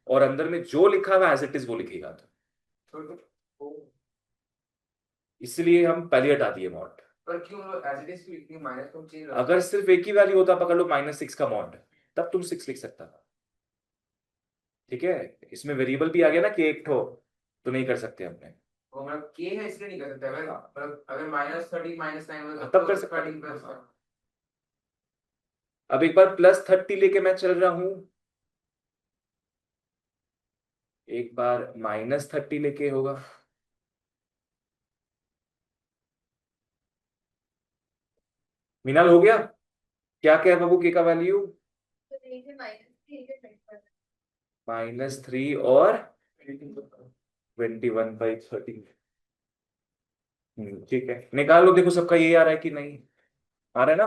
और अंदर में जो लिखा हुआ एज इट इज वो लिखेगा। तो इसलिए हम पहले हटा दिए मॉड। पर क्यों एज इट इज क्यों लिखनी, माइनस को चेंज अगर सिर्फ एक ही वैल्यू होता, पकड़ लो -6 का मॉड, तब तुम 6 लिख सकता था। ठीक है, इसमें वेरिएबल भी आ गया ना कि एक ठो, तो नहीं कर सकते हमने। वो मतलब के है इसलिए नहीं कर सकते। अगर मतलब अगर -13 -9 होगा तब कर सकते 13 प्लस। अब एक बार +30 लेके मैं चल रहा हूं, एक बार -30 लेके होगा। मीनाल हो गया? क्या क्या है बाबू के का वैल्यू? तो देखिए -3 -3 और 21/13। ठीक है, निकाल लो, देखो सबका यही आ रहा है कि नहीं आ रहा है ना।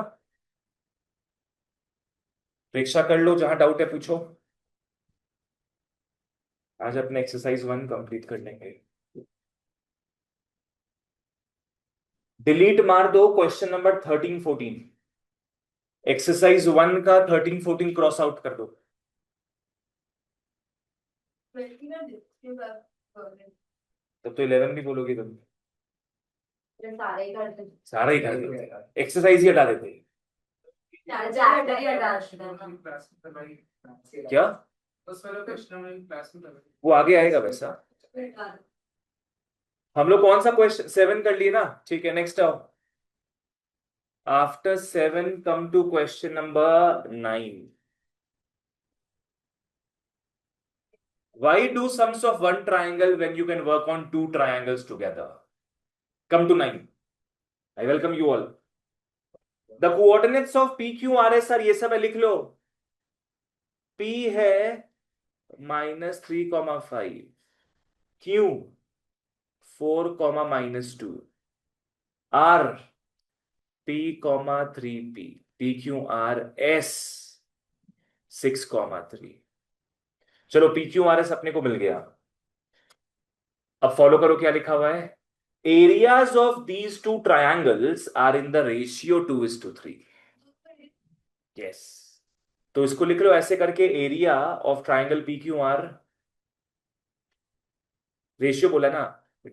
परीक्षा कर लो, जहां डाउट है पूछो। आज अपने एक्सरसाइज 1 कंप्लीट कर लेंगे। डिलीट मार दो क्वेश्चन नंबर 13-14। एक्सरसाइज 1 का 13-14 क्रॉस आउट कर दो। 20 में डिस्क्यू कर तब तो 11 भी बोलोगी तुम। सारे ही कर देते सारा ही कर देते, एक्सरसाइज ही हटा देते। क्या? वो आगे आएगा वैसा। हम लोग कौन सा क्वेश्चन 7 कर लिए ना, ठीक है, नेक्स्ट आओ। After 7 come to question number 9। Why do sums of one triangle when you can work on two triangles together? Come to 9. I welcome you all. The coordinates of PQRS are ये सब है, लिख लो। P है -3,5, Q 4, -2, R P, 3P, PQRS 6,3। चलो PQRS अपने को मिल गया। अब फॉलो करो क्या लिखा हुआ है। Areas of these two triangles are in the ratio 2:3। Yes, तो इसको लिख लो ऐसे करके, area of triangle P Q R, ratio बोला ना,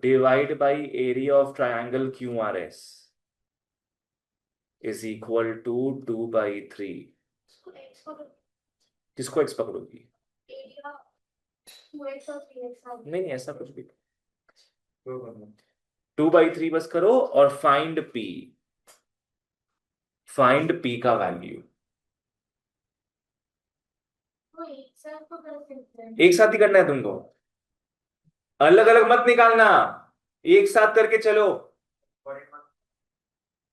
divide by area of triangle Q R S is equal to 2/3। किसको एक्स पकड़ोगी? नहीं नहीं, ऐसा कुछ भी 2/3 बस करो, और फाइंड पी का वैल्यू। एक साथ ही करना है तुमको, अलग अलग मत निकालना, एक साथ करके चलो।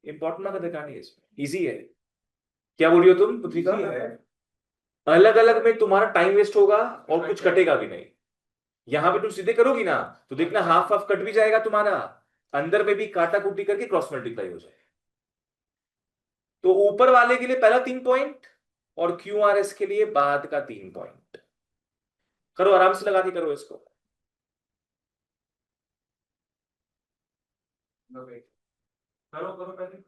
इंपॉर्टेंट ना दिखानी है, इसमें इजी है। क्या बोल रही हो तुम पृथ्वी का? अलग अलग में तुम्हारा टाइम वेस्ट होगा और कुछ कटेगा भी नहीं। यहां पे तुम सीधे करोगी ना, तो देखना हाफ हाफ कट भी जाएगा तुम्हारा, अंदर में भी काटा कुटी करके क्रॉस मल्टीप्लाई हो जाए। तो ऊपर वाले के लिए पहला 3 पॉइंट, और क्यू आर एस के लिए बाद का 3 पॉइंट। करो, आराम से लगा के करो इसको। करो करो पहले।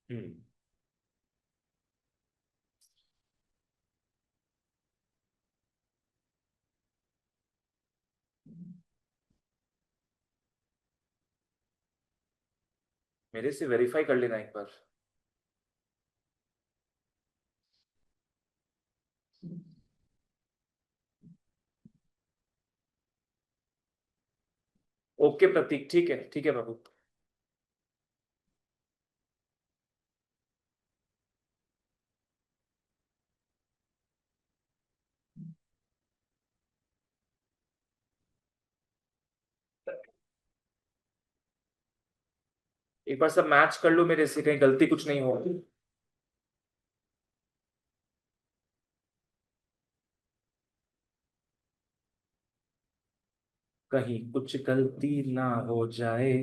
हम्म मेरे से वेरीफाई कर लेना एक बार। ओके प्रतीक, ठीक है बाबू। एक बार सब मैच कर लो मेरे से, कहीं गलती कुछ नहीं हो। कहीं कुछ गलती ना हो जाए।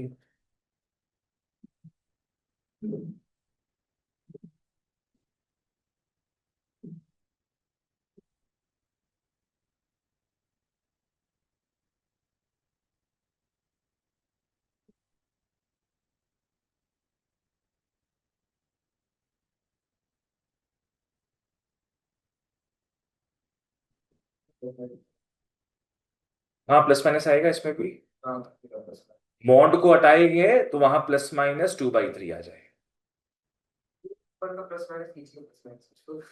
हाँ प्लस माइनस आएगा इसमें भी। हाँ मॉड को हटाएंगे तो वहां +-2/3 आ जाए। पर का प्लस माइनस कीजिए, प्लस माइनस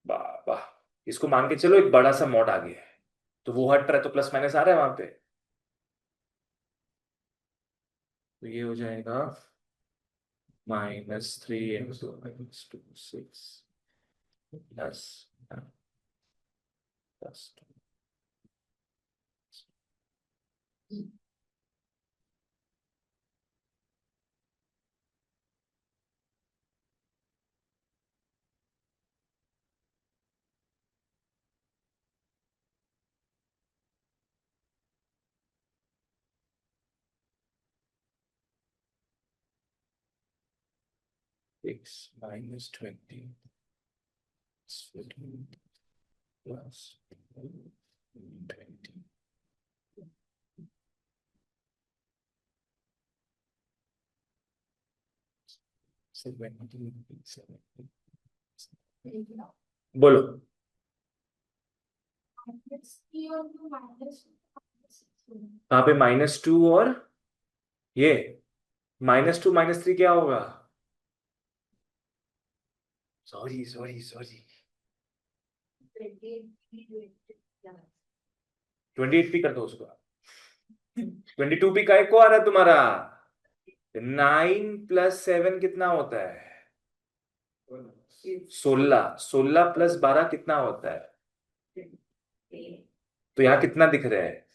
वाह वाह, इसको मान के चलो एक बड़ा सा मॉड आ गया है, तो वो हट रहा है तो प्लस माइनस आ रहा है वहां पे। तो ये हो जाएगा -3 × -2 6 ++2 6 -20 +14 +20 17 बोलो। कहाँ पे -2 और ये -2 -3 क्या होगा? सॉरी सॉरी सॉरी, 28p कर दो उसको। 22p का एक को आ रहा है तुम्हारा। 9 + 7 कितना होता है? 16। 16 + 12 कितना होता है? तो यहाँ कितना दिख रहा है?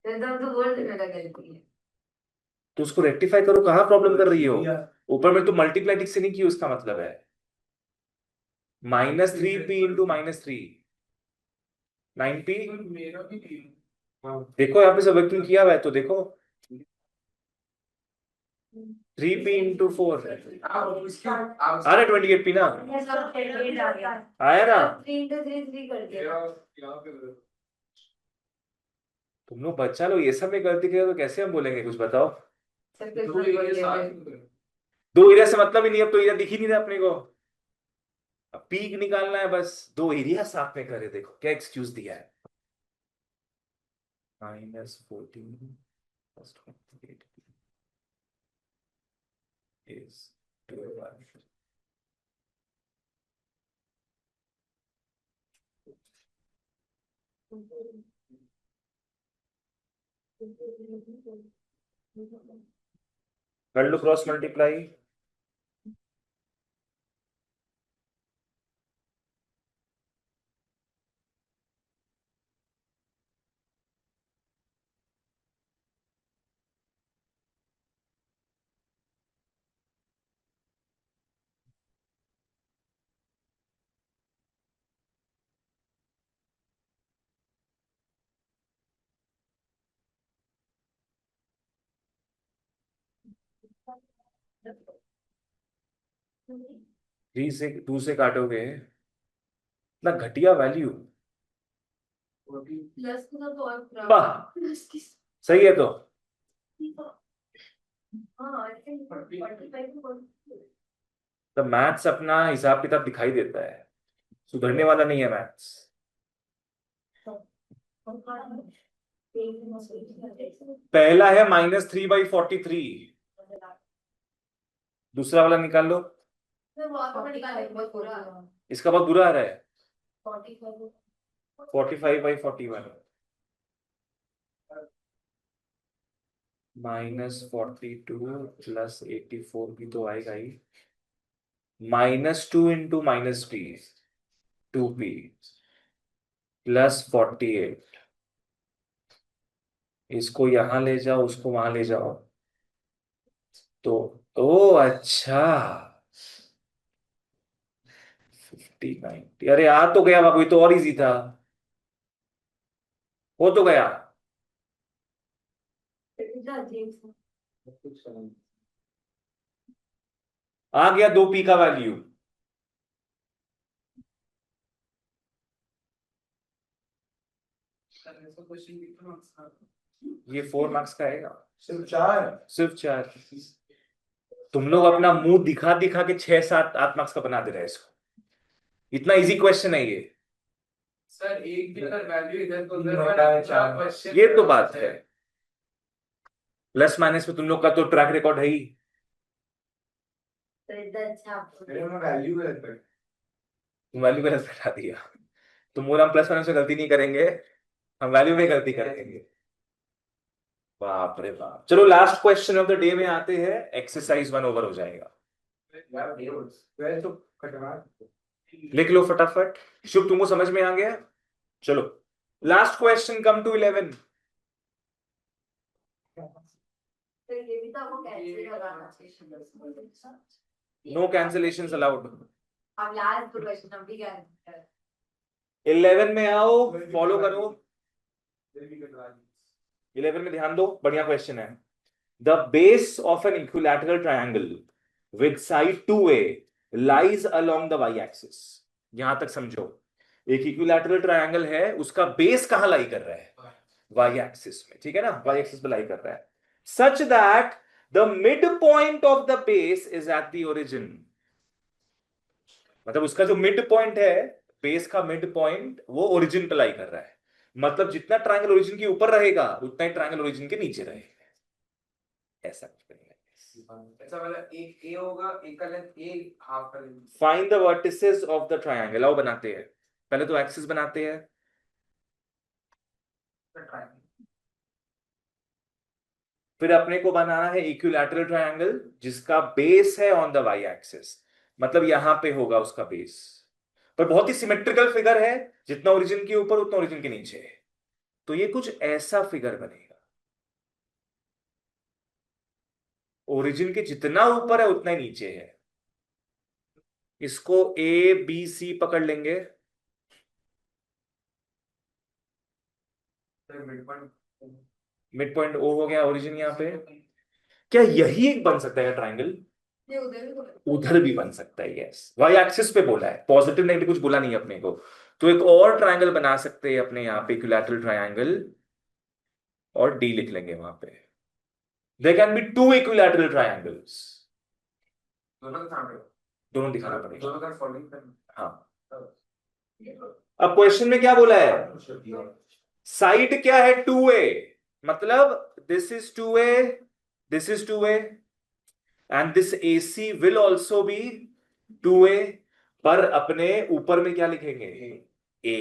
तो बोल दे मेरा गलती है। तो उसको रेक्टिफाई करो, कहाँ प्रॉब्लम कर रही हो? ऊपर में तो मल्टीप्लाई ठीक से नहीं की, उसका मतलब है -3p × -3 9p। मेरा भी देखो यहाँ पे सब वर्किंग किया हुआ है तो देखो, 3p × 4 आ रहा 28p ना, ये सब 28 आ गया। आया ना? 3 × 3 3 कर दिया। तुम लोग बच्चा लोग ये सब में गलती करे तो कैसे हम बोलेंगे, कुछ बताओ। दो एरिया से मतलब ही नहीं, अब तो एरिया दिख ही नहीं रहा अपने को। अब पीक निकालना है बस, दो एरिया साथ में करे, देखो क्या एक्सक्यूज दिया है। -14 +28 is 12। कर लो क्रॉस मल्टीप्लाई। थ्री से 2 से काटोगे ना, घटिया वैल्यू। प्लस को तो और खराब। वाह, प्लस की सही है तो। हाँ ऐसे 45 को तो मैथ्स अपना हिसाब किताब दिखाई देता है, सुधरने वाला नहीं है मैथ्स। पहला है -3/43। दूसरा वाला निकाल लो। इसका बहुत बुरा आ रहा है। 45/41 -42 + 84 भी तो आएगा ही। -2 × -p 2p +48। इसको यहां ले जाओ, उसको वहां ले जाओ तो ओ अच्छा 50/90। अरे आ तो गया बाबू, ये तो और इजी था। हो तो गया। आ गया 2p का वैल्यू। ये 4 मार्क्स का आएगा। सिर्फ 4। तुम लोग अपना मुंह दिखा दिखा के 6-7-8 मार्क्स का बना दे रहे हैं इसको। इतना इजी क्वेश्चन है ये। सर एक भी अगर वैल्यू इधर तो उधर क्वेश्चन ये तो बात है। प्लस माइनस में तुम लोग का तो ट्रैक रिकॉर्ड है ही। तुम वैल्यू गलत बैठा दिया। तुम और हम प्लस माइनस में गलती नहीं करेंगे, हम वैल्यू में गलती करेंगे। बाप रे बाप। चलो last question of the day में आते हैं। एक्सरसाइज 1 ओवर हो जाएगा। लिख लो फटाफट। शुभ, तुमको समझ में आ गया? चलो last question, come to 11। No cancellations allowed. 11 में आओ, फॉलो करो। 11 में ध्यान दो, बढ़िया क्वेश्चन है। The base of an equilateral triangle with side 2a lies along the y axis. यहां तक समझो। एक इक्विलैटरल ट्रायंगल है, उसका बेस कहां लाई कर रहा है? वाई एक्सिस में, ठीक है ना, वाई एक्सिस पे लाई कर रहा है। Such that the mid point of the base is at the origin. मतलब उसका जो मिड पॉइंट है, बेस का मिड पॉइंट, वो ओरिजिन पे लाई कर रहा है। मतलब जितना ट्रायंगल ओरिजिन के ऊपर रहेगा, उतना ही ट्रायंगल ओरिजिन के नीचे रहेगा। ऐसा कुछ करेंगे। ऐसा मतलब एक ए होगा, एक का लेंथ ए, हाफ का length. Find the vertices of the triangle. आओ बनाते हैं। पहले तो एक्सिस बनाते हैं। फिर अपने को बनाना है इक्विलैटरल ट्रायंगल जिसका बेस है ऑन द वाई एक्सिस। मतलब यहां पे होगा उसका बेस। पर बहुत ही सिमेट्रिकल फिगर है, जितना ओरिजिन के ऊपर उतना ओरिजिन के नीचे है। तो ये कुछ ऐसा फिगर बनेगा। ओरिजिन के जितना ऊपर है उतना ही नीचे है। इसको ए बी सी पकड़ लेंगे। मिड पॉइंट ओ हो गया, ओरिजिन यहाँ पे। क्या यही एक बन सकता है ट्राइंगल? उधर भी बन सकता है, यस। वाई एक्सिस पे बोला है, पॉजिटिव नेगेटिव कुछ बोला नहीं है अपने को। तो एक और ट्राइंगल बना सकते हैं अपने यहाँ पे, इक्विलैटरल ट्राइंगल, और डी लिख लेंगे वहां पे। There can be 2 equilateral triangles. दोनों दिखाना पड़ेगा। हाँ। अब क्वेश्चन में क्या बोला है? साइड क्या है? 2a। मतलब this is 2a, this is 2a, and this AC will also be 2a। पर अपने ऊपर में क्या लिखेंगे? a।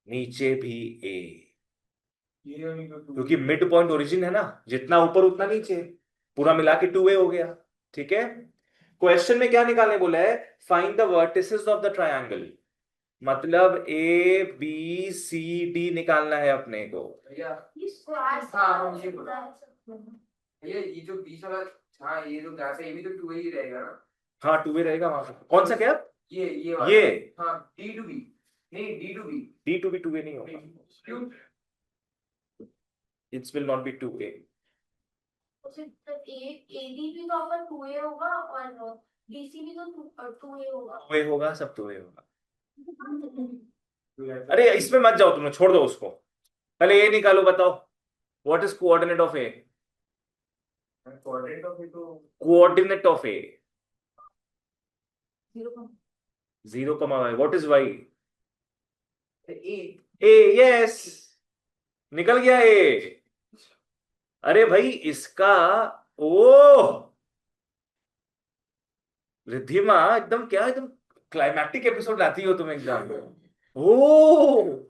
नीचे भी a, क्योंकि मिड पॉइंट ओरिजिन है ना, जितना ऊपर उतना नीचे, पूरा मिला के 2a हो गया। ठीक है। क्वेश्चन में क्या निकालने बोला है? Find the vertices of the triangle. मतलब ABCD निकालना है अपने को। ये जो बीच वाला, हाँ ये जो गैस है, ये भी तो 2a ही रहेगा ना? हाँ 2a रहेगा वहां पे। कौन सा क्या? ये वाला। ये हाँ D to B, नहीं D to B। D to B 2a नहीं होगा। क्यों? It will not be 2a। AD भी तो अपन 2A होगा और DC भी तो 2A होगा। 2a होगा, सब 2a होगा। अरे इसमें मत जाओ, तुमने छोड़ दो उसको। पहले ए निकालो, बताओ what is coordinate of A? Coordinate of ये तो coordinate of A 0, 0, what is y? A. A, yes, निकल गया ए। अरे भाई इसका, ओ रिद्धिमा एकदम क्या, एकदम क्लाइमैक्टिक एपिसोड लाती हो तुम एग्जाम में। ओ,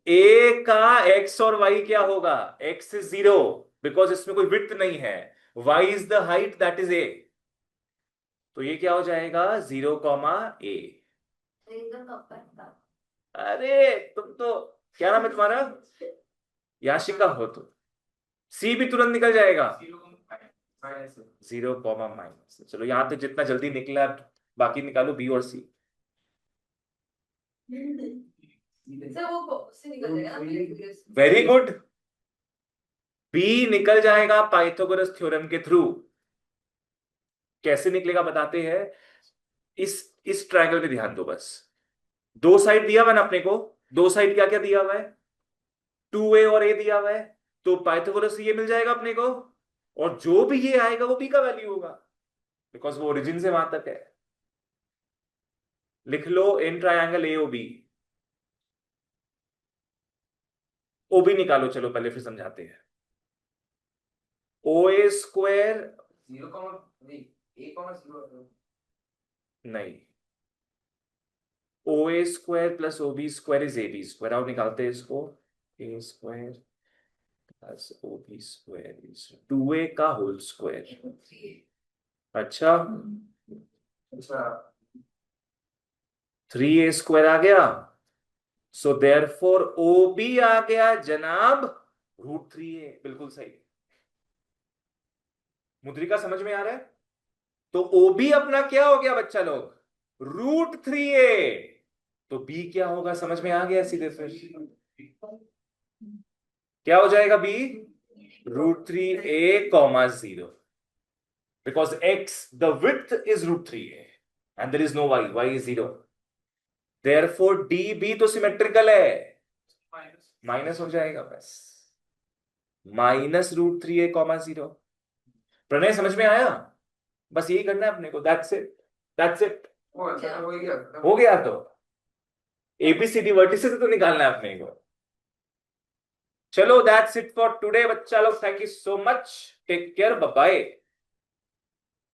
ए का एक्स और वाई क्या होगा? एक्स इज 0 बिकॉज इसमें कोई विड्थ नहीं है, y is the height that is a, तो ये क्या हो जाएगा 0, ए। एकदम कपड़ा। अरे तुम तो, क्या नाम है तुम्हारा? याशिका हो तुम। सी भी तुरंत निकल जाएगा, माइनस 0, चलो यहां तक जितना जल्दी निकला, अब बाकी निकालो बी और सी। सर वो उससे निकल जाएगा ना। वेरी गुड, बी निकल जाएगा पाइथागोरस थ्योरम के थ्रू। कैसे निकलेगा बताते हैं। इस ट्रायंगल पे ध्यान दो बस, दो साइड दिया हुआ है ना अपने को, दो साइड क्या क्या दिया हुआ है, 2a और a दिया हुआ है, तो पाइथागोरस से ये मिल जाएगा अपने को, और जो भी ये आएगा वो b का वैल्यू होगा, बिकॉज वो ओरिजिन से वहां तक है। लिख लो इन ट्रायंगल AOB। OB निकालो, चलो पहले फिर समझाते हैं। OA स्क्वायर, 0, नहीं, a, 0 नहीं, OA square plus OB square is AB square. आओ निकालते हैं इसको, A square plus OB square is 2a का होल स्क्वायर। अच्छा, अच्छा 3a स्क्वायर आ गया, सो देयरफॉर OB आ गया जनाब √3a। बिल्कुल सही, मुद्रिका समझ में आ रहा है? तो OB अपना क्या हो गया बच्चा लोग, √3a। तो B क्या होगा समझ में आ गया सीधे फिर, क्या हो जाएगा B, √3a, 0, because x the width is √3a and there is no y is 0, therefore DB तो सिमेट्रिकल है, माइनस हो जाएगा बस, -√3a, 0। प्रणय समझ में आया? बस यही करना है अपने को, दैट्स इट, दैट्स इट। वो अच्छा हो गया, हो गया, तो ABCD वर्टिसेस तो निकालना है अपने को। चलो दैट्स इट फॉर टुडे बच्चा लोग, thank you so much, take care, bye bye.